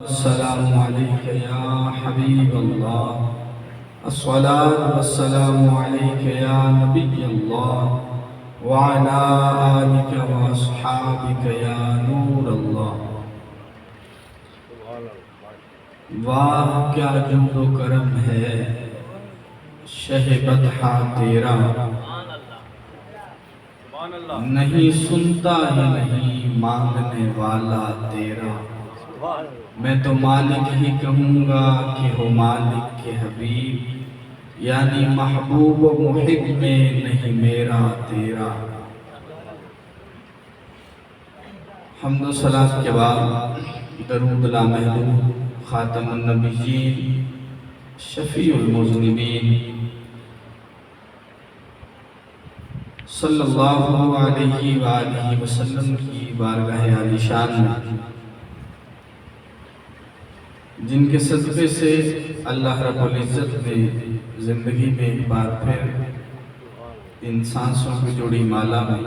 السلام علیک یا حبیب اللہ، الصلاة والسلام علیک یا نبی اللہ، وعلا آلک واصحابک یا نور اللہ۔ واہ کیا جود و کرم ہے شہ بطحہ تیرا، نہیں سنتا ہی نہیں مانگنے والا تیرا۔ میں تو مالک ہی کہوں گا کہ ہو مالک کے حبیب، یعنی محبوب و محب میں نہیں میرا تیرا۔ حمد و صلاۃ کے بعد درود لامحدود خاتم النبیین شفیع المذنبین صلی اللہ علیہ وآلہ وسلم کی بارگاہ عالی شان میں، جن کے صدقے سے اللہ رب العزت نے زندگی میں ایک بار پھر ان سانسوں کی جوڑی مالا میں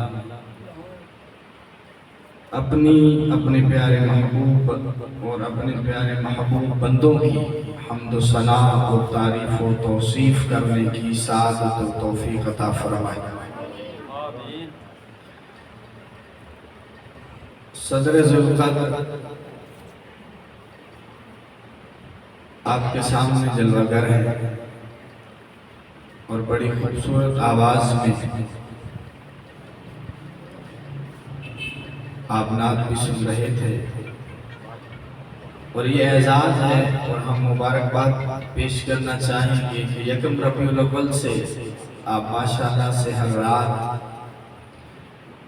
اپنے پیارے محبوب اور اپنے پیارے محبوب بندوں کی حمد و ثنا اور تعریف و توصیف کرنے کی سعادت و توفیق عطا فرمائے۔ صدر ذوالقدر آپ کے سامنے جلوہ گر ہے اور بڑی خوبصورت آواز میں آپ نعت بھی سن رہے تھے، اور یہ اعزاز ہے اور ہم مبارکباد پیش کرنا چاہیں گے کہ یکم ربیع الاول سے آپ ماشاءاللہ سے ہر رات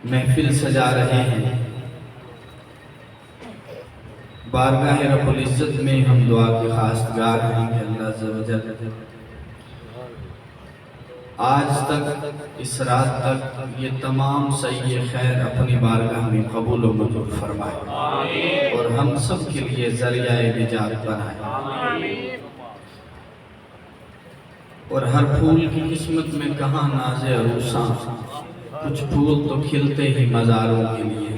محفل سجا رہے ہیں۔ بارگاہ رب العزت میں ہم دعا کے خواستگار ہیں کہ اللہ عز و جل آج تک اس رات تک یہ تمام سعی خیر اپنی بارگاہ میں قبول و منظور فرمائے اور ہم سب کے لیے ذریعہ نجات بنائے، اور ہر پھول کی قسمت میں کہاں ناز عروساں، کچھ پھول تو کھلتے ہی مزاروں کے لیے ہیں۔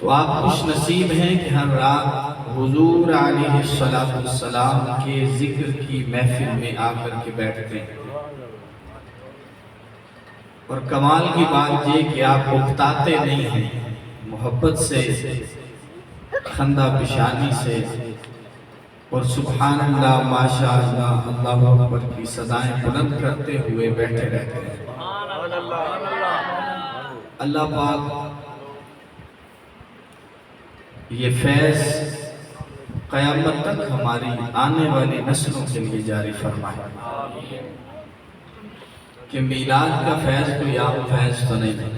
تو آپ خوش نصیب ہیں کہ ہر رات حضور علیہ السلام کے ذکر کی محفل میں آ کر کے بیٹھتے ہیں، اور کمال کی بات یہ کہ آپ اکتاتے نہیں ہیں، محبت سے، خندہ پیشانی سے، اور سبحان اللہ ماشاء اللہ اللہ اکبر کی صدائیں بلند کرتے ہوئے بیٹھے رہتے ہیں۔ اللہ پاک یہ فیض قیامت تک ہماری آنے والی نسلوں کے لیے جاری فرمائے کہ میلاد کا فیض کوئی عام فیض تو نہیں ہے۔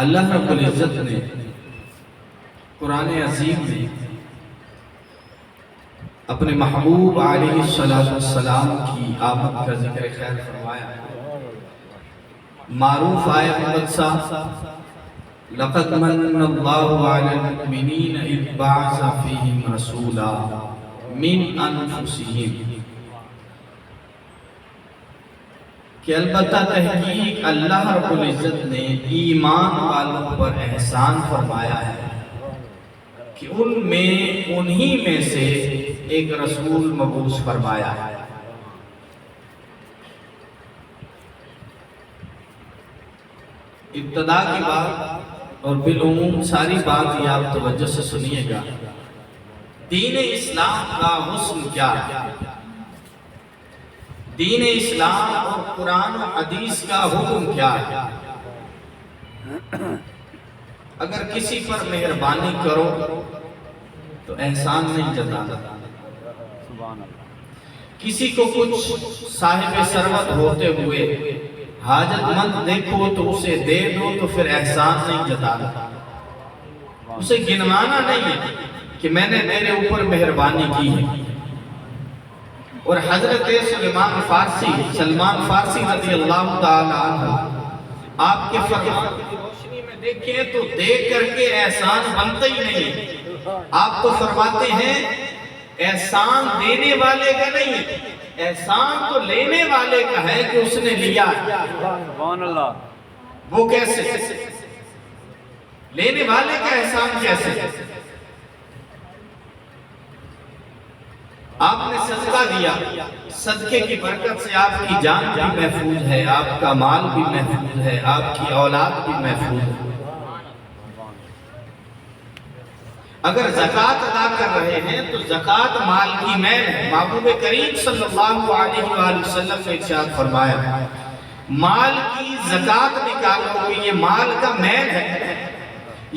اللہ رب العزت نے قرآن عظیم میں اپنے محبوب علیہ السلام کی آمد کا ذکر خیر فرمایا۔ معروف آیت مقدسہ لَقَدْ مَنَّ اللَّهُ عَلَى الْمُؤْمِنِينَ إِذْ بَعَثَ فِيهِمْ رَسُولًا مِنْ أَنفُسِهِمْ، کہ البتہ تحقیق اللہ رب العزت نے ایمان والوں پر احسان فرمایا ہے کہ انہی میں سے ایک رسول مبعوث فرمایا ہے۔ ابتدا کی بات اور بالعموم ساری بات یہ آپ توجہ سے سنیے گا، دین اسلام کا حسن کیا ہے، دین اسلام اور قرآن و حدیث کا حکم کیا ہے۔ اگر کسی پر مہربانی کرو تو احسان نہیں جتانا، کسی کو کچھ صاحب ثروت ہوتے ہوئے حاجت مند دیکھو تو اسے دے دو تو پھر احسان نہیں جتانا، اسے گنوانا نہیں ہے کہ میں نے تیرے اوپر مہربانی کی ہے۔ اور حضرت سلمان فارسی رضی اللہ تعالی عنہ آپ کے فرمان کی روشنی میں دیکھیں تو دیکھ کر کے احسان بنتا ہی نہیں. آپ تو فرماتے ہیں احسان دینے والے کا نہیں ہے، احسان تو لینے والے کا ہے کہ اس نے لیا. سبحان اللہ. وہ کیسے؟ لینے والے کا احسان کیسے؟ آپ نے صدقہ دیا، صدقے کی برکت سے آپ کی جان بھی محفوظ ہے، آپ کا مال بھی محفوظ ہے، آپ کی اولاد بھی محفوظ ہے. اگر زکوٰۃ ادا کر رہے ہیں تو زکوٰۃ مال کی میل ہے. محبوب کریم صلی اللہ علیہ وآلہ وسلم نے ارشاد فرمایا مال کی زکوٰۃ نکالو گے، یہ مال کا میل ہے،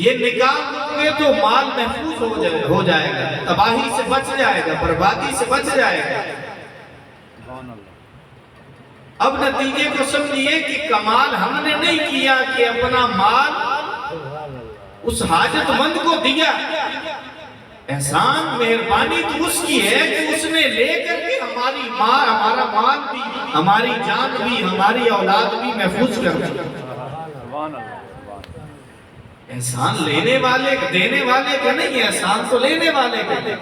یہ نکال دو گے تو مال محفوظ ہو جائے گا، تباہی سے بچ جائے گا، بربادی سے بچ جائے گا. اب نتیجے کو سمجھیے کہ کمال ہم نے نہیں کیا کہ اپنا مال اس حاجت مند کو دیا. احسان مہربانی تو اس کی ہے کہ اس نے لے کر کے ہماری ماں، ہمارا مال بھی، ہماری جان بھی، ہماری اولاد بھی محفوظ کر دیا. احسان لینے والے کا، دینے والے کا نہیں، احسان تو لینے والے کا.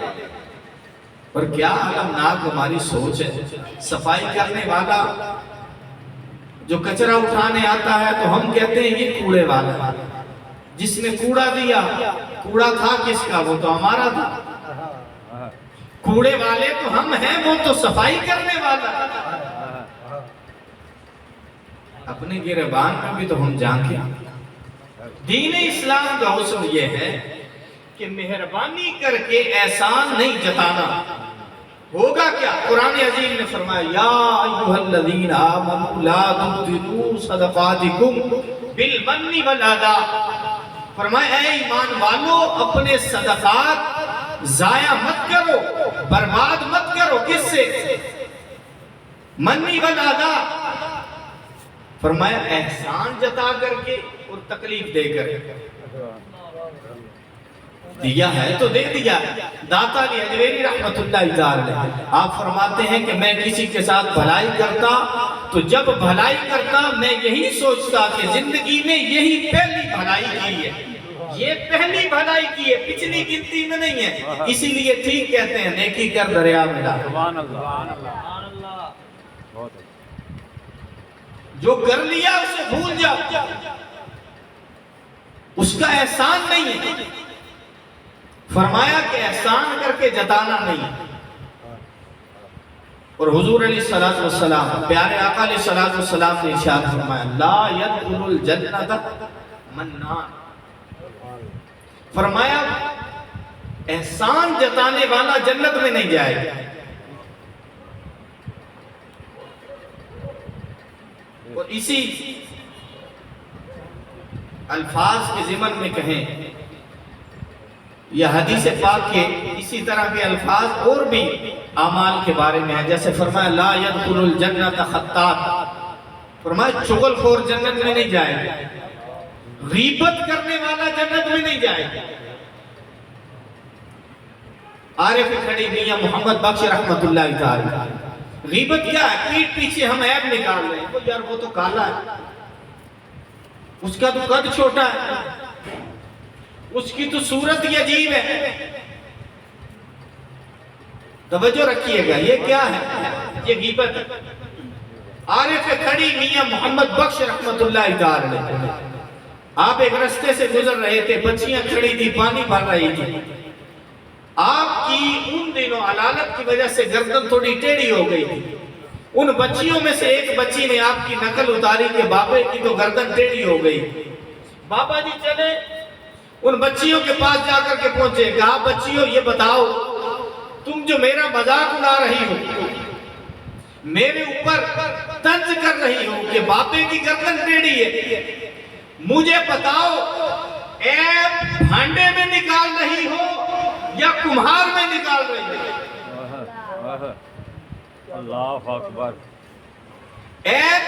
اور کیا المناک ہماری سوچ ہے. صفائی کرنے والا جو کچرا اٹھانے آتا ہے تو ہم کہتے ہیں یہ کوڑے والا. جس نے کوڑا دیا، کوڑا تھا کس کا؟ وہ تو ہمارا تھا. کوڑے والے تو ہم ہیں، وہ تو صفائی کرنے والا. اپنے گریبان میں بھی تو ہم جھانکیں. دین اسلام کا حسن یہ ہے کہ مہربانی کر کے احسان نہیں جتانا. ہوگا کیا؟ قرآن عظیم نے فرمایا یا ایھا الذین آمنوا لا تبطلوا صدقاتکم بالمن والاذی. فرمایا اے ایمان والو اپنے صدقات ضائع مت کرو، برباد مت کرو. کس سے؟ منی والاذی. فرمایا احسان جتا کر کے اور تکلیف دے کر. دیا ہے تو دے دیا. داتا علی حجویری رحمت اللہ تعالی آپ فرماتے ہیں کہ میں کسی کے ساتھ بھلائی کرتا تو جب بھلائی کرتا میں یہی سوچتا کہ زندگی میں یہی پہلی بھلائی کی ہے، یہ پہلی بھلائی کی ہے، پچھلی گنتی میں نہیں ہے. اسی لیے ٹھیک کہتے ہیں نیکی کر دریا میں ڈال. سبحان اللہ. جو کر لیا اسے بھول جاؤ، اس کا احسان نہیں ہے. فرمایا کہ احسان کر کے جتانا نہیں. اور حضور علیہ السلام پیارے آقا علیہ السلام نے ارشاد فرمایا لا يدخل الجنت منان. فرمایا احسان جتانے والا جنت میں نہیں جائے گا. اور اسی الفاظ کے ضمن میں کہیں یہ حدیث پاک کے اسی طرح کے الفاظ اور بھی اعمال کے بارے میں ہے. جیسے فرمایا لا يدخل الجنت خطات. فرمایا چغل خور جنت میں نہیں جائے گا، غیبت کرنے والا جنت میں نہیں جائے گا. عارف کھڑی میاں محمد بخش رحمت اللہ تعالی. غیبت کیا ہے؟ پیٹ پیچھے ہم عیب نکال رہے ہیں. یار وہ تو کالا ہے، اس کا تو قد چھوٹا ہے، اس کی تو صورت ہی عجیب ہے. توجہ رکھیے گا یہ کیا ہے؟ یہ غیبت ہے. عارف کھڑی میاں محمد بخش رحمت اللہ تعالی آپ ایک رستے سے گزر رہے تھے، بچیاں کھڑی تھی، پانی بھر رہی تھی. آپ کی ان دنوں علالت کی وجہ سے گردن تھوڑی ٹیڑھی ہو گئی تھی. ان بچیوں میں سے ایک بچی نے آپ کی نقل اتاری کہ بابے کی تو گردن ٹیڑھی ہو گئی. بابا جی چلے ان بچیوں کے پاس جا کر کے پہنچے. کہا بچیوں یہ بتاؤ تم جو میرا مذاق اڑا رہی ہو، میرے اوپر طنز کر رہی ہو کہ باپے کی گردن ٹیڑھی ہے، مجھے بتاؤ عیب بھانڈے میں نکال رہی ہو یا کمہار میں نکال رہی ہو؟ اللہ اکبر. عیب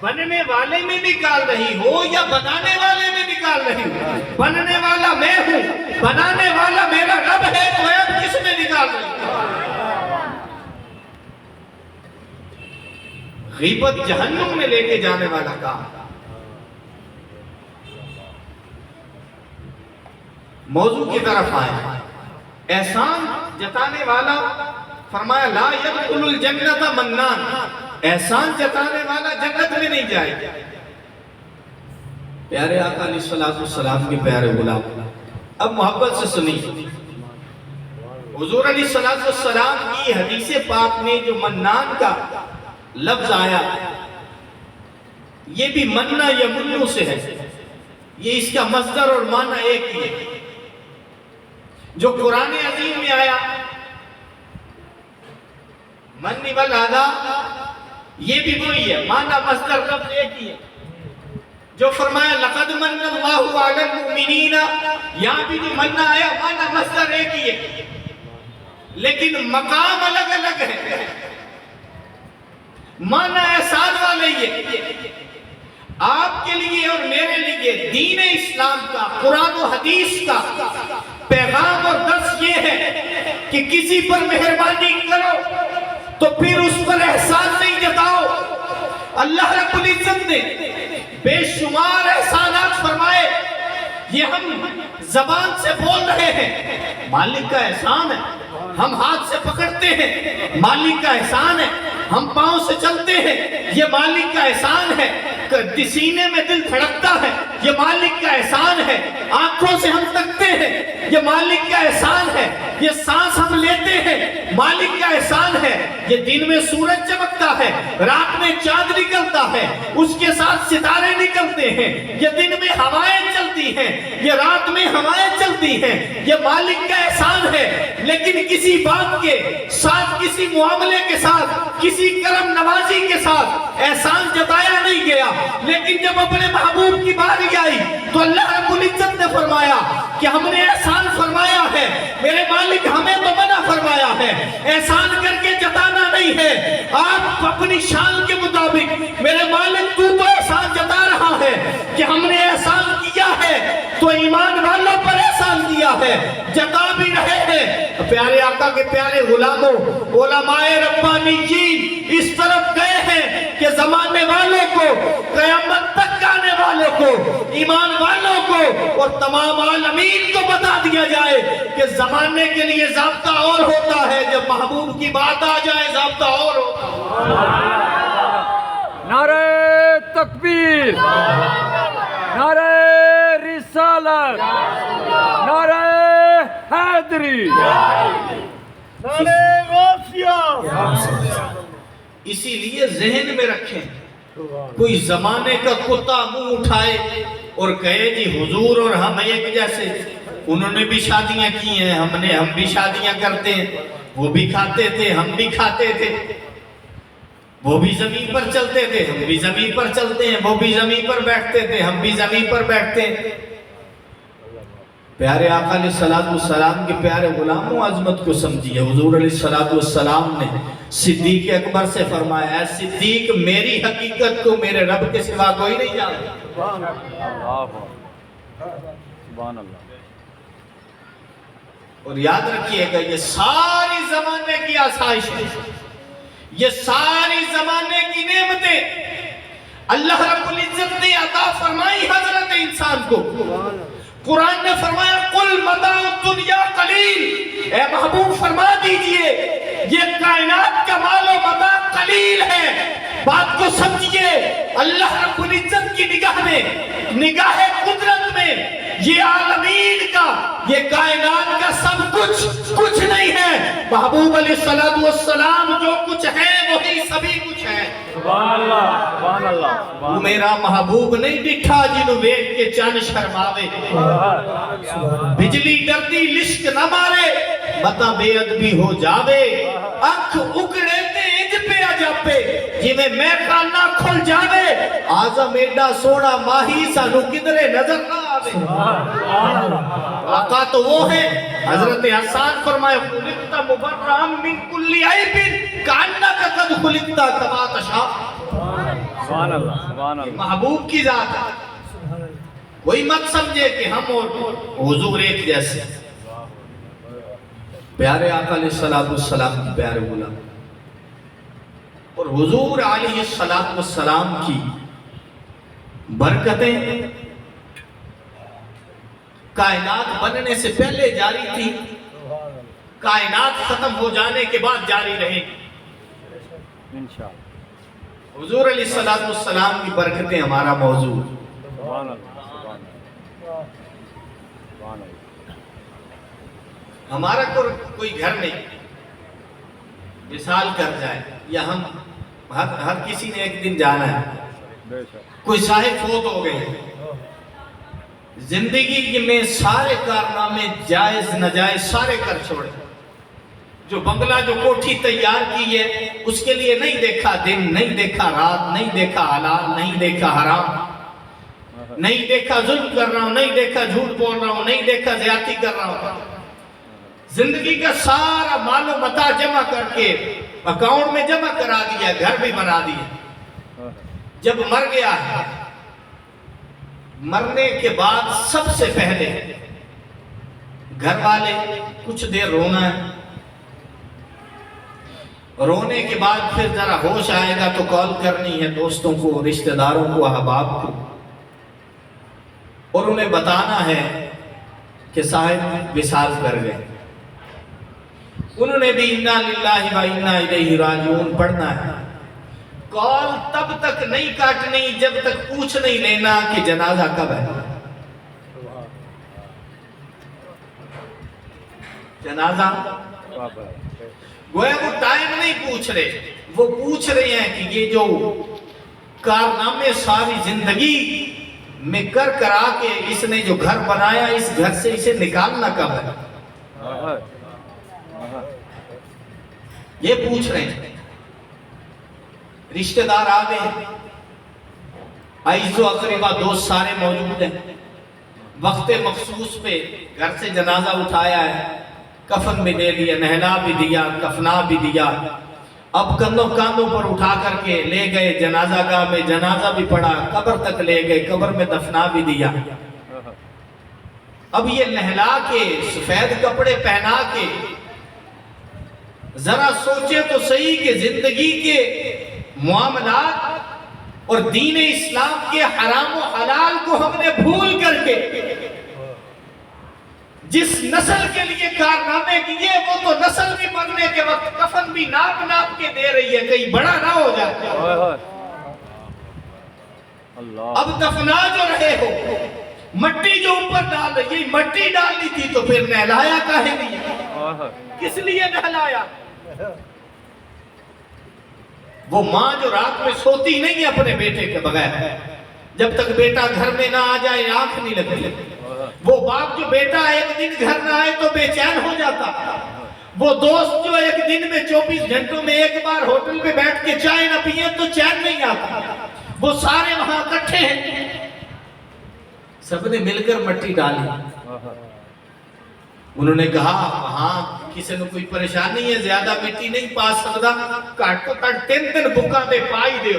بننے والے میں نکال رہی ہو یا بنانے والے میں نکال رہی ہو؟ بننے والا میں ہوں، بنانے والا میرا رب ہے، تو عیب کس میں نکال رہی ہو؟ غیبت جہنم میں لے کے جانے والا کام. موضوع کی طرف آئے. احسان جتانے والا فرمایا لا يدخل الجنت منان، احسان جتانے والا جنت میں نہیں جائے گا. پیارے آقا علیہ الصلوۃ والسلام کے پیارے غلام، اب محبت سے سنی. حضور علیہ الصلوۃ والسلام کی حدیث پاک میں جو منان کا لفظ آیا، یہ بھی مننا یا منو سے ہے. یہ اس کا مصدر اور معنی ایک ہی ہے. جو قرآن عظیم میں آیا منی والاذا، یہ بھی وہی ہے، معنی مصدر لفظ ایک ہی ہے. جو فرمایا لقد من اللہ علی المؤمنین، یہاں بھی جو مننا آیا معنی مصدر ایک ہی ہے، لیکن مقام الگ الگ ہے. معنی احسان والے یہ آپ کے لیے اور میرے لیے دین اسلام کا، قرآن و حدیث کا پیغام اور درس یہ ہے کہ کسی پر مہربانی کرو تو پھر اس پر احسان نہیں جتاؤ. اللہ رب العزت نے بے شمار احسانات فرمائے. یہ ہم زبان سے بول رہے ہیں، مالک کا احسان ہے. ہم ہاتھ سے پکڑتے ہیں، مالک کا احسان ہے. ہم پاؤں سے چلتے ہیں، یہ مالک کا احسان ہے. سینے میں دل دھڑکتا ہے، یہ مالک کا احسان ہے. آنکھوں سے ہم تکتے ہیں، یہ مالک کا احسان ہے. یہ سانس ہم لیتے ہیں، مالک کا احسان ہے. یہ دن میں سورج چمکتا ہے، رات میں چاند نکلتا ہے، اس کے ساتھ ستارے نکلتے ہیں. یہ دن میں ہوائیں چلتی ہیں، یہ رات میں ہوائیں چلتی ہیں. یہ مالک کا احسان ہے. لیکن کسی بات کے ساتھ، کسی معاملے کے ساتھ، کسی کرم نوازی کے ساتھ احسان جتایا نہیں گیا. لیکن جب اپنے محبوب کی باری آئی تو اللہ رب العزت نے فرمایا کہ ہم نے احسان فرمایا ہے، میرے مالک ہمیں تو منع فرمایا ہے. احسان کر کے جتانا نہیں ہے. آپ اپنی شان کے مطابق میرے مالک تو احسان جتا رہا ہے کہ ہم نے احسان کیا ہے تو ایمان والوں پر احسان کیا ہے، جتا بھی رہے ہیں. پیارے آقا کے پیارے غلاموں، علماء ربانیین اس طرف گئے ہیں کہ زمانے والوں کو، قیامت تک آنے والوں کو، ایمان والوں کو اور تمام عالمین کو بتا دیا جائے کہ زمانے کے لیے ضابطہ اور ہوتا ہے، جب محبوب کی بات آ جائے ضابطہ اور ہوتا ہے. نعرہ تکبیر، نعرہ رسالت، نعرہ حیدری، نعرہ غوثیہ. اسی لیے ذہن میں رکھیں، کوئی زمانے کا کتا منہ اٹھائے اور کہے جی حضور اور ہم ایک جیسے، انہوں نے بھی شادیاں کی ہیں، ہم بھی شادیاں کرتے ہیں، وہ بھی کھاتے تھے ہم بھی کھاتے تھے، وہ بھی زمین پر چلتے تھے ہم بھی زمین پر چلتے ہیں، وہ بھی زمین پر بیٹھتے تھے ہم بھی زمین پر بیٹھتے ہیں. پیارے آقا علیہ الصلوۃ والسلام کے پیارے غلاموں، عظمت کو سمجھیے. حضور علیہ الصلوۃ والسلام نے صدیق اکبر سے فرمایا ہے صدیق میری حقیقت کو میرے رب کے سوا کوئی نہیں جانتا. سبحان اللہ. اور یاد رکھیے گا یہ ساری زمانے کی آسائش ہے، یہ ساری زمانے کی نعمتیں اللہ رب العزت نے عطا فرمائی حضرت انسان کو. قرآن نے فرمایا قل متاع الدنیا قلیل، اے محبوب فرما دیجئے یہ کائنات کا مال و متاع قلیل ہے. بات کو سمجھئے، اللہ رب العزت کی نگاہ میں، نگاہ قدرت میں یہ عالمین کا، یہ کائنات کا سب کچھ نہیں ہے. محبوب علیہ الصلوۃ والسلام جو کچھ ہے وہی سبھی کچھ ہے. سبحان اللہ، سبحان اللہ. وہ میرا محبوب نہیں ڈٹھا جنہوں ویکھ کے چن شرماوے، بجلی ڈردی لشک نہ مارے، متا بے ادبی ہو جاوے، اکھ اکڑے تیج پہ اجاپے جی میں کھانا کھل جاوے، آزم ایڈا سونا ماہی سانو کدرے نظر نہ آوے. آقا تو وہ ہے. حضرت حسان فرمائے خلقت مبرئا من کل عیب کانک قد خلقت کما تشاء. سبحان اللہ، سبحان اللہ. محبوب کی ذات ہے. کوئی مت سمجھے کہ ہم اور حضور ایک جیسے. پیارے آقا علیہ السلام کی پیارے غلام، اور حضور علیہ السلام کی برکتیں کائنات بننے سے پہلے جاری تھی، کائنات ختم ہو جانے کے بعد جاری رہے گی انشاءاللہ۔ حضور علیہ السلام کی برکتیں ہمارا موضوع۔ سبحان اللہ، سبحان اللہ، سبحان اللہ۔ ہمارا کوئی گھر میں مثال کر جائے، یا ہم ہر کسی نے ایک دن جانا ہے، بے شک۔ کوئی صاحب فوت ہو گئے، زندگی میں سارے کارنامے جائز ناجائز سارے کر چھوڑے، جو بنگلہ جو کوٹھی تیار کی ہے اس کے لیے نہیں دیکھا دن، نہیں دیکھا رات، نہیں دیکھا حلال، نہیں دیکھا حرام، نہیں دیکھا ظلم کر رہا ہوں، نہیں دیکھا جھوٹ بول رہا ہوں، نہیں دیکھا زیادتی کر رہا ہوں، زندگی کا سارا مال و متاع جمع کر کے اکاؤنٹ میں جمع کرا دیا، گھر بھی بنا دیا۔ جب مر گیا ہے، مرنے کے بعد سب سے پہلے گھر والے کچھ دیر رونا ہے، رونے کے بعد پھر ذرا ہوش آئے گا تو کال کرنی ہے دوستوں کو، رشتہ داروں کو، احباب کو، اور انہیں بتانا ہے کہ صاحب وصال کر گئے۔ انہوں نے بھی انا للہ و انا الیہ راجعون پڑھنا ہے۔ کال تب تک نہیں کاٹنی جب تک پوچھ نہیں لینا کہ جنازہ کب ہے، جنازہ گویا وہ ٹائم نہیں پوچھ رہے، وہ پوچھ رہے ہیں کہ یہ جو کارنامے ساری زندگی میں کرا کے اس نے جو گھر بنایا، اس گھر سے اسے نکالنا کب ہے، یہ پوچھ رہے ہیں۔ رشتہ دار آ گئے، عزیز و اقربا دوست سارے موجود ہیں، وقت مخصوص پہ گھر سے جنازہ اٹھایا ہے، کفن بھی دے دیا، نہلا بھی دیا، کفنا بھی دیا، اب کاندھوں پر اٹھا کر کے لے گئے جنازہ گاہ میں، جنازہ بھی پڑا، قبر تک لے گئے، قبر میں دفنا بھی دیا۔ اب یہ نہلا کے سفید کپڑے پہنا کے ذرا سوچے تو صحیح کہ زندگی کے معاملات اور دین اسلام کے حرام و حلال کو ہم نے بھول کر کے جس نسل کے لیے کارنامے کیے، وہ تو نسل بھی مرنے کے وقت کفن بھی ناپ ناپ کے دے رہی ہے، کہیں بڑا نہ ہو جائے۔ اب دفنا جو رہے ہو، مٹی جو اوپر ڈال رہی، مٹی ڈالنی تھی تو پھر نہلایا کاہے نہیں، کس لیے نہلایا؟ وہ ماں جو رات میں سوتی نہیں ہے اپنے بیٹے کے بغیر، جب تک بیٹا گھر میں نہ آ جائے آنکھ نہیں لگتی۔ وہ باپ جو بیٹا ایک دن گھر نہ آئے تو بے چین ہو جاتا۔ وہ دوست جو ایک دن میں 24 گھنٹوں میں ایک بار ہوٹل پہ بیٹھ کے چائے نہ پیے تو چین نہیں آتا۔ وہ سارے وہاں اکٹھے ہیں، سب نے مل کر مٹی ڈالی۔ انہوں نے کہا ہاں کسی نے کوئی پریشانی ہے، زیادہ مٹی نہیں پا سکتا، کٹ تو کٹ 3 بکا دے پائی دے،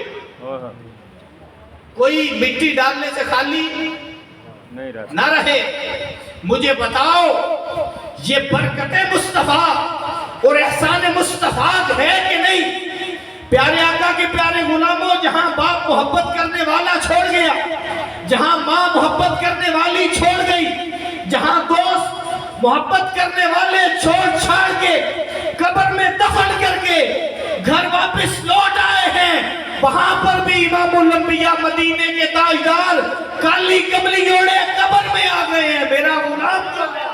کوئی مٹی ڈالنے سے خالی نہ رہے۔ مجھے بتاؤ یہ برکت مصطفیٰ اور احسان مصطفیٰ ہے کہ نہیں؟ پیارے آقا کے پیارے غلاموں، جہاں باپ محبت کرنے والا چھوڑ گیا، جہاں ماں محبت کرنے والی چھوڑ گئی، جہاں دوست محبت کرنے والے چھوڑ چھاڑ کے قبر میں دفن کر کے گھر واپس لوٹ آئے ہیں، وہاں پر بھی امام الانبیاء مدینے کے تاجدار کالی کملی اوڑے قبر میں آ گئے ہیں۔ میرا غلام جو ہے،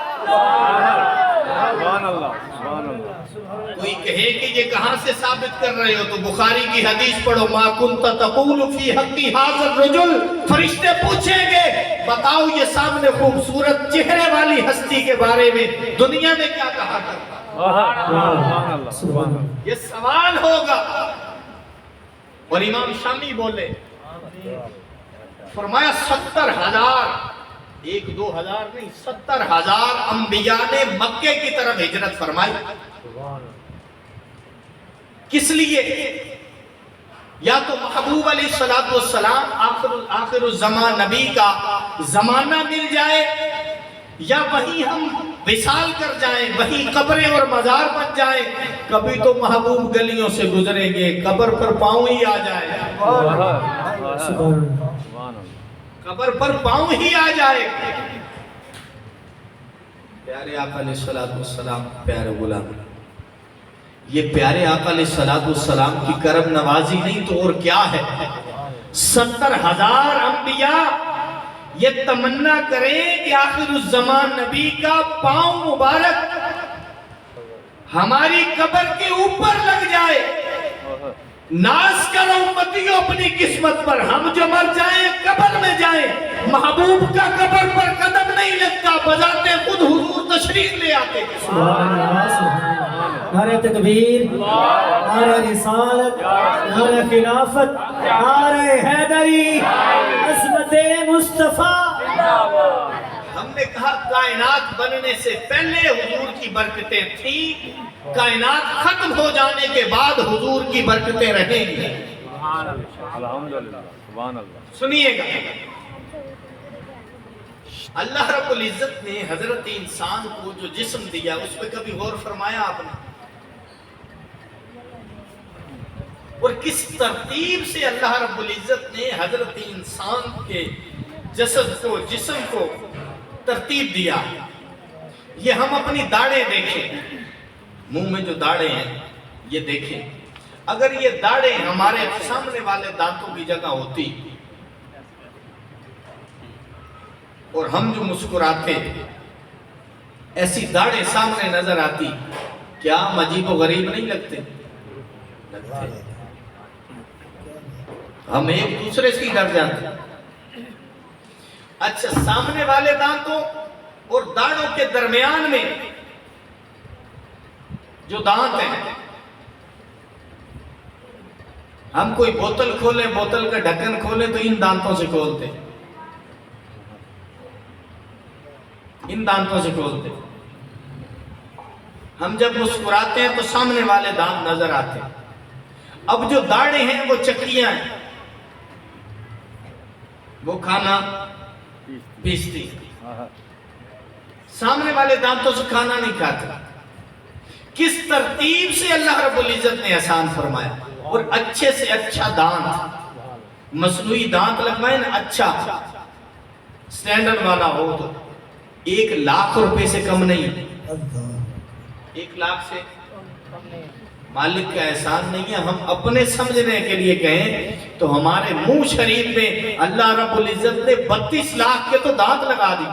سبحان اللہ، سبحان اللہ۔ کوئی کہے کہ یہ کہاں سے ثابت کر رہے ہو تو بخاری کی حدیث پڑھو، ما کنت تقول فی حق ھذا الرجل، فرشتے پوچھیں گے بتاؤ یہ سامنے خوبصورت چہرے والی ہستی کے بارے میں دنیا میں کیا کہا کرتا؟ سبحان اللہ، سبحان اللہ۔ یہ سوال ہوگا۔ اور امام شامی بولے، فرمایا 70,000، 1-2 ہزار نہیں، 70,000 انبیاء نے مکے کی طرف ہجرت فرمائی۔ کس لیے؟ یا تو محبوب علیہ السلام آخر الزمان نبی کا زمانہ مل جائے، یا وہیں ہم وصال کر جائیں، وہیں قبریں اور مزار بن جائیں، کبھی تو محبوب گلیوں سے گزریں گے، قبر پر پاؤں ہی آ جائے، قبر پر پاؤں ہی آ جائے۔ پیارے آقا علیہ السلام پیارے غلام، یہ پیارے آقا علیہ السلام کی کرم نوازی نہیں تو اور کیا ہے؟ 70,000 انبیاء یہ تمنا کریں کہ آخر الزمان نبی کا پاؤں مبارک ہماری قبر کے اوپر لگ جائے۔ ناز کرو امتیوں اپنی قسمت پر، ہم جو مر جائیں قبر میں جائیں، محبوب کا قبر پر قدم نہیں لگتا، بجاتے خود حضور تشریف لے آتے۔ سبحان اللہ، سبحان اللہ۔ نعرہ تکبیر، نعرہ رسالت، نعرہ خلافت، نعرہ حیدری، عظمت مصطفیٰ۔ ہم نے کہا کائنات بننے سے پہلے حضور کی برکتیں تھیں، کائنات ختم ہو جانے کے بعد حضور کی برکتیں رہیں گی۔ الحمدللہ، سبحان اللہ۔ سنیے گا، اللہ رب العزت نے حضرت انسان کو جو جسم دیا اس پہ کبھی غور فرمایا آپ نے؟ اور کس ترتیب سے اللہ رب العزت نے حضرت انسان کے جسد کو، جسم کو ترتیب دیا؟ یہ ہم اپنی داڑیں دیکھیں، منہ میں جو داڑیں ہیں یہ دیکھیں، اگر یہ داڑیں ہمارے سامنے والے دانتوں کی جگہ ہوتی اور ہم جو مسکراتے ایسی داڑیں سامنے نظر آتی، کیا ہم عجیب و غریب نہیں لگتے؟ لگتے۔ ہم ایک دوسرے سے ڈر جاتے۔ اچھا، سامنے والے دانتوں اور داڑوں کے درمیان میں جو دانت ہیں، ہم کوئی بوتل کھولیں، بوتل کا ڈھکن کھولیں تو ان دانتوں سے کھولتے، ان دانتوں سے کھولتے۔ ہم جب مسکراتے ہیں تو سامنے والے دانت نظر آتے۔ اب جو داڑیں ہیں وہ چکیاں ہیں، وہ کھانا پیستی، سامنے والے دانتوں سے کھانا نہیں کھاتے۔ کس ترتیب سے اللہ رب العزت نے احسان فرمایا۔ اور اچھے سے اچھا دانت، مصنوعی دانت لگوائے نا، اچھا سٹینڈرڈ والا ہو تو 1,00,000 روپے سے کم نہیں، 1,00,000 سے مالک کا احسان نہیں ہے۔ ہم اپنے سمجھنے کے لیے کہیں تو ہمارے منہ شریف میں اللہ رب العزت نے 32 لاکھ کے تو دانت لگا دی،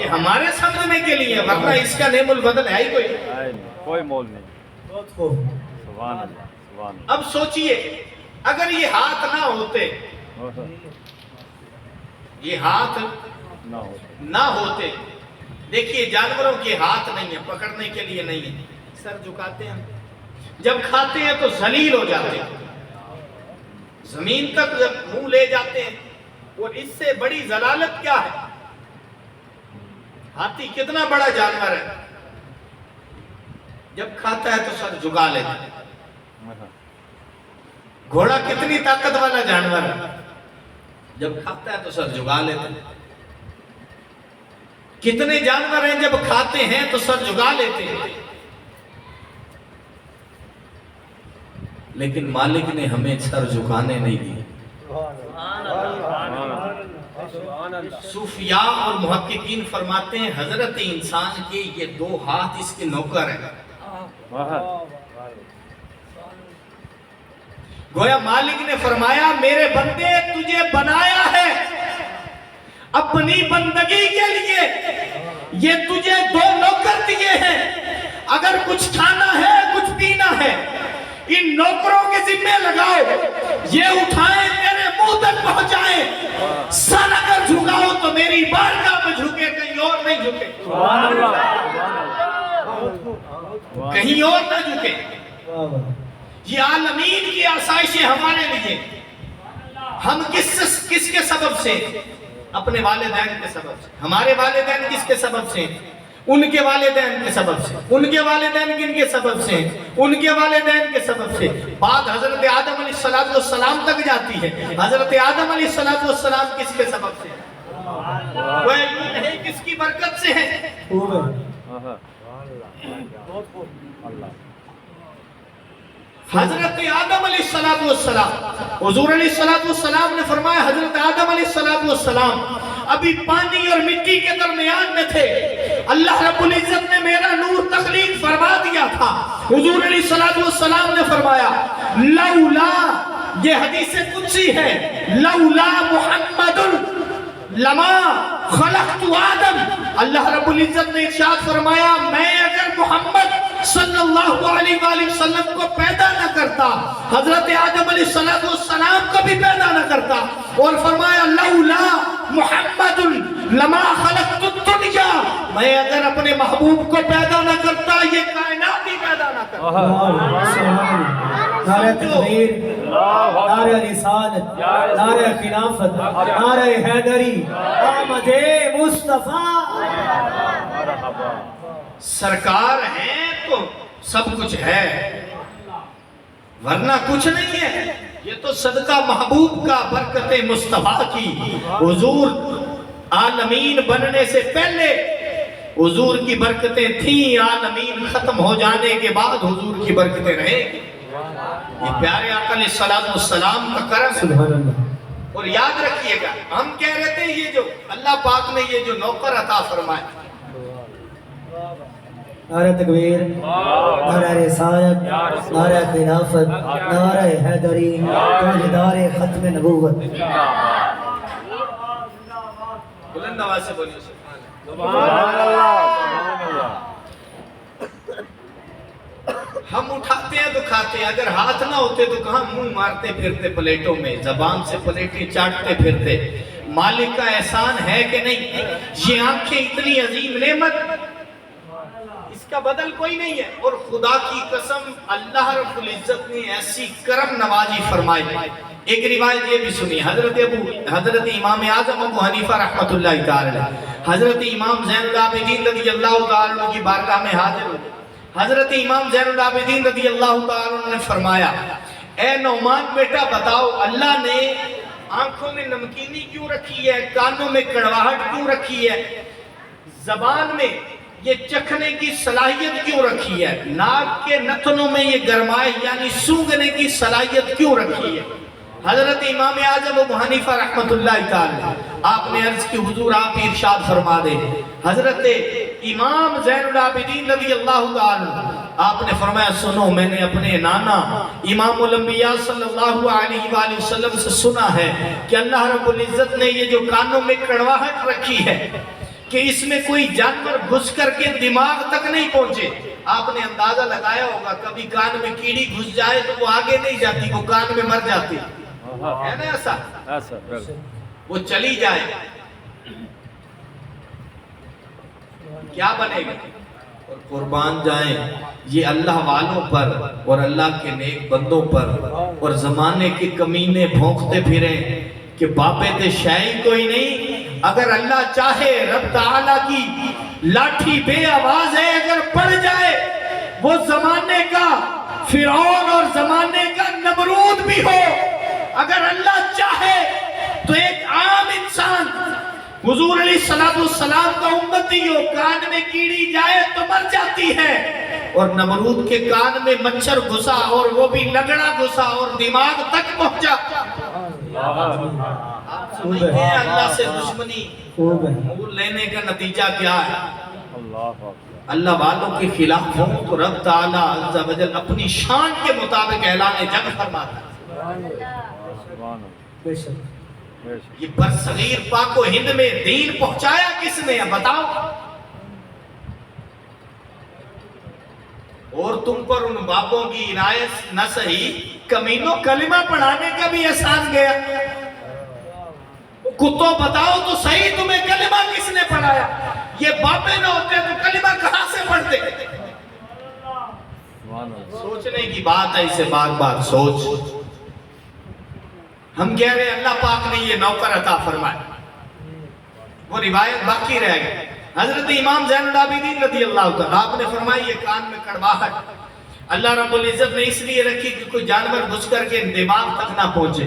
یہ ہمارے سمجھنے کے لیے، ورنہ اس کا نعم البدل ہے ہی کوئی مول نہیں۔ سبحان اللہ، سبحان اللہ۔ اب سوچئے اگر یہ ہاتھ نہ ہوتے، یہ ہاتھ نہ ہوتے، دیکھیے جانوروں کے ہاتھ نہیں ہیں، پکڑنے کے لیے نہیں ہیں، سر جھکاتے ہیں، جب کھاتے ہیں تو ذلیل ہو جاتے ہیں، زمین تک جب منہ لے جاتے ہیں۔ اور اس سے بڑی ذلالت کیا ہے؟ ہاتھی کتنا بڑا جانور ہے، جب کھاتا ہے تو سر جھکا لیتا ہے۔ گھوڑا کتنی طاقت والا جانور ہے، جب کھاتا ہے تو سر جھکا لیتا ہے۔ کتنے جانور ہیں جب کھاتے ہیں تو سر جھکا لیتے ہیں، لیکن مالک نے ہمیں سر جھکانے نہیں دیے۔ صوفیاء اور محققین فرماتے ہیں حضرت انسان کے یہ 2 ہاتھ اس کے نوکر ہیں۔ گویا مالک نے فرمایا میرے بندے تجھے بنایا ہے اپنی بندگی کے لیے، یہ تجھے 2 نوکر دیے ہیں، اگر کچھ کھانا ہے کچھ پینا ہے ان نوکروں کے ذمہ لگاؤ، یہ اٹھائیں میرے منہ تک پہنچائیں، سر اگر جھکاؤ تو میری بارگاہ میں جھکے، کہیں اور نہیں جھکے، کہیں اور نہ جھکے۔ یہ عالمین کی آسائشیں ہمارے لیے، ہم کس کے سبب سے؟ اپنے والدین کے سبب سے۔ ہمارے والدین کس کے سبب سے؟ ان کے والدین کے سبب سے۔ ان کے والدین کن کے سبب سے؟ ان کے والدین کے سبب سے۔ بات حضرت آدم علیہ السلام تک جاتی ہے، حضرت آدم علیہ السلام کس کے سبب سے؟ وہ علم نہیں کس کی برکت سے ہے؟ خوب ہے اللہ حضرت آدم علیہ السلام، حضور علیہ السلام نے فرمایا حضرت آدم علیہ السلام ابھی پانی اور مٹی کے درمیان میں تھے، اللہ رب العزت نے میرا نور تخلیق فرما دیا تھا۔ حضور علیہ السلام نے فرمایا لولا، یہ حدیث قدسی ہے، لولا محمد لما خلقت آدم، اللہ رب العزت نے ارشاد فرمایا میں اگر محمد صلی اللہ علیہ وآلہ وسلم کو پیدا نہ کرتا، حضرت آدم علیہ السلام کو بھی پیدا نہ کرتا، اور فرمایا لولا محمد لما خلقت الدنیا، میں اگر اپنے محبوب کو پیدا نہ کرتا یہ کائنات ہی پیدا نہ کرتا۔ نعرہ تکبیر، نعرہ رسالت، نعرہ خلافت، نعرہ حیدری، آمد مصطفیٰ۔ سرکار ہیں تو سب کچھ ہے، ورنہ کچھ نہیں ہے، یہ تو صدقہ محبوب کا، برکت مصطفیٰ کی۔ حضور عالمین بننے سے پہلے حضور کی برکتیں تھیں، عالمین ختم ہو جانے کے بعد حضور کی برکتیں رہیں گی۔ یہ پیارے آقا علیہ السلام کا کرم ہے۔ سبحان اللہ۔ اور یاد رکھیے گا، ہم کہہ رہے تھے یہ جو اللہ پاک نے یہ جو نوکر عطا فرمائے، نعرہ تکبیر، نعرہ رسالت، نعرہ خلافت، نعرہ حیدری، تاجدار ختم نبوت۔ بلند آواز سے بولیے سبحان اللہ سبحان اللہ۔ ہم اٹھاتے ہیں تو کھاتے ہیں، اگر ہاتھ نہ ہوتے تو کہاں منہ مارتے پھرتے پلیٹوں میں، زبان سے پلیٹیں چاٹتے پھرتے۔ مالک کا احسان ہے کہ نہیں؟ یہ آنکھیں اتنی عظیم نعمت، اس کا بدل کوئی نہیں ہے۔ اور خدا کی قسم اللہ رب العزت نے ایسی کرم نوازی فرمائی۔ ایک روایت یہ بھی سنی، حضرت امام اعظم ابو حنیفہ رحمۃ اللہ تعالی، حضرت امام زین العابدین رضی اللہ تعالی کی بارگاہ میں حاضر ہوئے۔ حضرت امام زین العابدین رضی اللہ تعالی نے فرمایا اے نعمان بیٹا بتاؤ اللہ نے آنکھوں میں نمکینی کیوں رکھی ہے، کانوں میں کڑواہٹ کیوں رکھی ہے، زبان میں یہ چکھنے کی صلاحیت کیوں رکھی ہے، ناک کے نتنوں میں یہ گرمائش یعنی سونگھنے کی صلاحیت کیوں رکھی ہے؟ حضرت امام اعظم ابو حنیفہ رحمۃ اللہ تعالی آپ نے عرض کی حضور آپ ارشاد فرما دے۔ حضرت امام زین العابدین رضی اللہ تعالی آپ نے فرمایا سنو، میں نے اپنے نانا امام الانبیاء صلی اللہ علیہ وآلہ وسلم سے سنا ہے کہ اللہ رب العزت نے یہ جو کانوں میں کڑواہٹ رکھی ہے کہ اس میں کوئی جانور گھس کر کے دماغ تک نہیں پہنچے۔ آپ نے اندازہ لگایا ہوگا کبھی کان میں کیڑی گھس جائے تو وہ آگے نہیں جاتی، وہ کان میں مر جاتی ہے نا، ایسا وہ چلی جائے کیا بنے گا؟ اور قربان جائیں یہ اللہ والوں پر اور اللہ کے نیک بندوں پر، اور زمانے کے کمینے بھونکتے پھریں کہ باپے تے شاہی کوئی نہیں۔ اگر اللہ چاہے رب تعالیٰ کی لاٹھی بے آواز ہے، اگر پڑ جائے وہ زمانے کا فرعون اور زمانے کا نمرود بھی ہو، اگر اللہ چاہے تو ایک عام انسان حضور علیہ السلام کا امتی ہو، کان میں کیڑی جائے تو مر جاتی ہے، اور نمرود کے کان میں مچھر گھسا اور وہ بھی لگڑا گھسا اور دماغ تک پہنچا۔ آپ سمجھتے ہیں اللہ سے دشمنی مول لینے کا نتیجہ کیا ہے؟ اللہ والوں کے خلاف ہوں تو رب تعالیٰ عز و جل اپنی شان کے مطابق اعلان جنگ فرماتا ہے۔ یہ برصغیر پاک و ہند میں دین پہنچایا کس نے بتاؤ؟ اور تم پر ان باپوں کی عنایت نہ سہی، کمینوں کلمہ پڑھانے کا بھی احسان گیا۔ کتوں بتاؤ تو صحیح تمہیں کلمہ کس نے پڑھایا؟ یہ باپے نہ ہوتے تو کلمہ کہاں سے پڑھتے؟ سوچنے کی بات ہے، اسے بار بار سوچ۔ ہم کہہ رہے ہیں اللہ پاک نے یہ نوکر عطا فرمایا، وہ روایت باقی رہ گئی۔ حضرت امام زین العابدین رضی اللہ تعالیٰ آپ نے فرمائی یہ کان میں کڑواہٹ اللہ رب العزت نے اس لیے رکھی کہ کوئی جانور گھس کر کے دماغ تک نہ پہنچے۔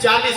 40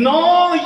9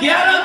11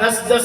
10-10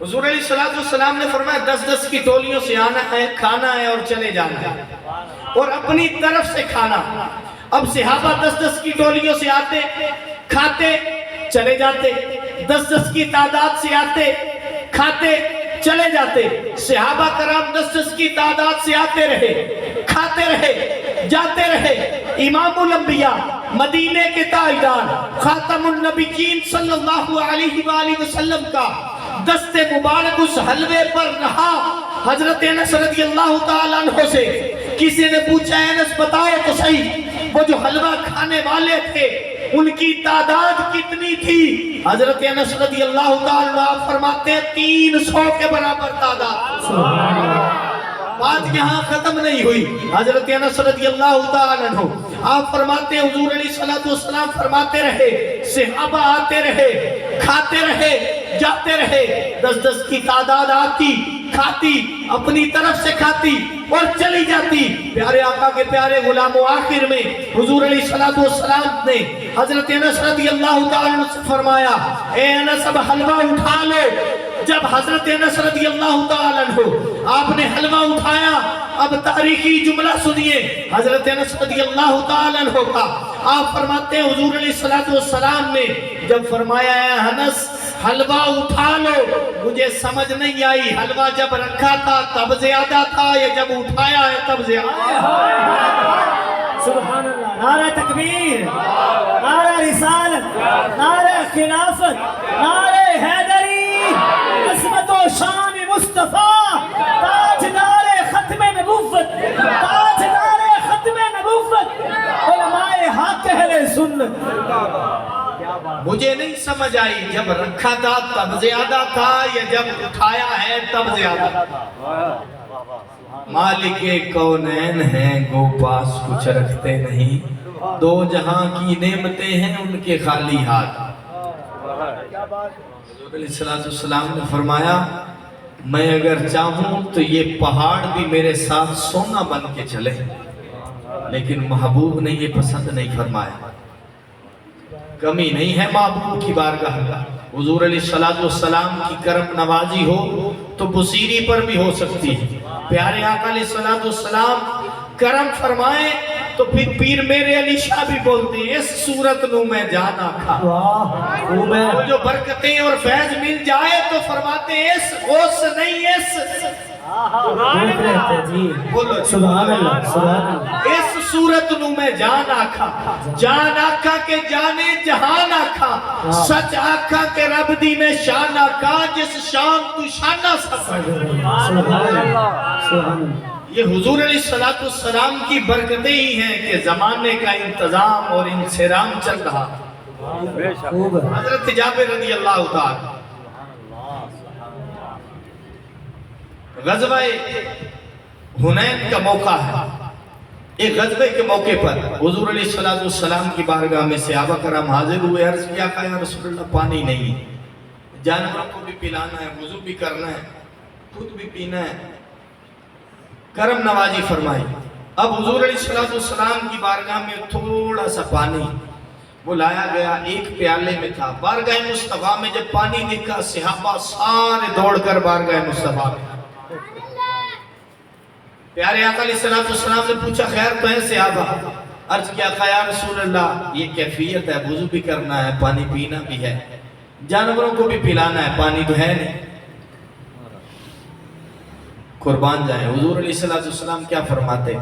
حضور علیہ السلام نے فرمایا 10-10 کی ٹولیوں سے آنا ہے، کھانا ہے اور چلے جانا ہے، اور اپنی طرف سے کھانا۔ اب صحابہ 10-10 کی ٹولیوں سے آتے، کھاتے، چلے جاتے، 10-10 کی تعداد سے آتے، کھاتے، چلے جاتے۔ صحابہ کرام 10-10 کی تعداد سے آتے رہے، کھاتے رہے، جاتے رہے۔ امام الانبیاء، مدینے کے تاجدار، خاتم النبیین صلی اللہ علیہ وآلہ وسلم کا دست مبارک اس حلوے پر رہا۔ حضرت انس رضی اللہ تعالیٰ عنہ سے کسی نے پوچھا، انس بتاؤ تو صحیح، وہ جو حلوہ کھانے والے تھے ان کی تعداد کتنی تھی؟ حضرت انس رضی اللہ تعالیٰ عنہ فرماتے ہیں 300 کے برابر تعداد۔ بات یہاں ختم نہیں ہوئی۔ حضرت انس رضی اللہ تعالیٰ عنہ آپ فرماتے ہیں حضور علیہ السلام فرماتے رہے، صحابہ آتے رہے، کھاتے رہے، جاتے رہے، 10-10 کی تعداد آتی، کھاتی، اپنی طرف سے کھاتی اور چلی جاتی۔ پیارے آقا کے پیارے غلاموں، آخر میں حضور علیہ السلام نے حضرت انس رضی اللہ تعالیٰ عنہ سے فرمایا، اے انس اب حلوہ اٹھا لو۔ جب حضرت انس رضی اللہ تعالیٰ عنہ آپ نے حلوہ اٹھایا، اب تاریخی جملہ سنیے حضرت انس رضی اللہ تعالیٰ عنہ کا۔ آپ فرماتے ہیں حضور علیہ السلام نے جب فرمایا ہے انس حلوہ اٹھا لو، مجھے سمجھ نہیں آئی حلوہ جب رکھا تھا تب زیادہ تھا یا جب اٹھایا ہے تب زیادہ؟ سبحان اللہ، نعرہ تکبیر، نعرہ رسالت، نعرہ خلافت، نعرہ حیدری، عظمت و شان مصطفیٰ، تاجدار ختم نبوت، تاجدار ختم نبوت، علماء حق اہل سنت۔ مجھے نہیں سمجھ آئی جب رکھا تھا تب زیادہ تھا یا جب اٹھایا ہے تب زیادہ تھا؟ مالک کونین ہیں گو پاس کچھ رکھتے نہیں، دو جہاں کی نعمتیں ہیں ان کے خالی ہاتھ۔ حضور علیہ السلام نے فرمایا میں اگر چاہوں تو یہ پہاڑ بھی میرے ساتھ سونا بن کے چلے، لیکن محبوب نے یہ پسند نہیں فرمایا۔ کمی نہیں ہے محبوب کی بارگاہ کا۔ حضور علیہ السلام کی کرم نوازی ہو تو بصیری پر بھی ہو سکتی ہے۔ پیارے آقا علیہ السلام کرم فرمائے تو پھر پیر میرے علی شاہ بھی بولتے ہیں اس صورت نو میں جانا کھا۔ وہ جو برکتیں اور فیض مل جائے تو فرماتے ہیں اس غوث نہیں بولو سبحان اللہ، سبحان اللہ۔ اس صورت نو میں جان آکھا، جان آکھا کے جانے جہان آکھا، سچ آکھا کے رب دی میں شان آکھا، جس شان تو شانہ سفر۔ سبحان اللہ، سبحان اللہ۔ یہ حضور علیہ السلام کی برکتیں ہی ہیں کہ زمانے کا انتظام اور انصرام چل رہا۔ حضرت جابر رضی اللہ تعالی غزوہ حنین کا موقع ہے۔ ایک غزوے کے موقع پر حضور علیہ السلام کی بارگاہ میں صحابہ کرام حاضر ہوئے، عرض کیا کہ یا رسول اللہ پانی نہیں ہے، جانوروں کو بھی پلانا ہے، وضو بھی کرنا ہے، خود بھی پینا ہے، کرم نوازی فرمائی۔ اب حضور علیہ السلام کی بارگاہ میں تھوڑا سا پانی وہ لایا گیا، ایک پیالے میں تھا۔ بارگاہ مصطفیٰ میں جب پانی دیکھا صحابہ سارے دوڑ کر بارگاہ مصطفیٰ میں۔ پیارے آقا علیہ السلام نے پوچھا خیر تو ہے صحابہ؟ عرض کیا کہ یا رسول اللہ یہ کیفیت ہے، وضو بھی کرنا ہے، پانی پینا بھی ہے، جانوروں کو بھی پلانا ہے، پانی تو ہے نہیں۔ قربان جائیں حضور علیہ السلام کیا فرماتے؟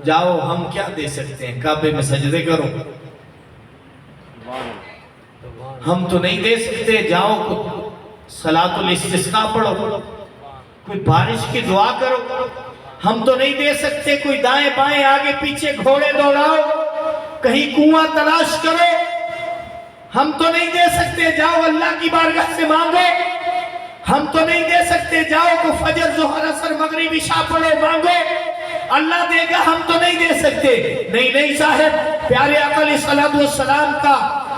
جاؤ ہم کیا دے سکتے ہیں، کعبے میں سجدے کرو، ہم تو نہیں دے سکتے، جاؤ صلاۃ الاستسقاء پڑھو، کوئی بارش کی دعا کرو، ہم تو نہیں دے سکتے، کوئی دائیں بائیں آگے پیچھے گھوڑے دوڑاؤ، کہیں کنواں تلاش کرو، ہم تو نہیں دے سکتے، جاؤ اللہ کی بارگاہ سے مانگو، ہم تو نہیں دے سکتے، جاؤ کو فجر ظہر عصر مغرب عشاء پڑھو مانگو، اللہ دے گا، ہم تو نہیں دے سکتے۔ نہیں نہیں صاحب، پیارے آقا علیہ السلام کا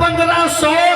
1500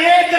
1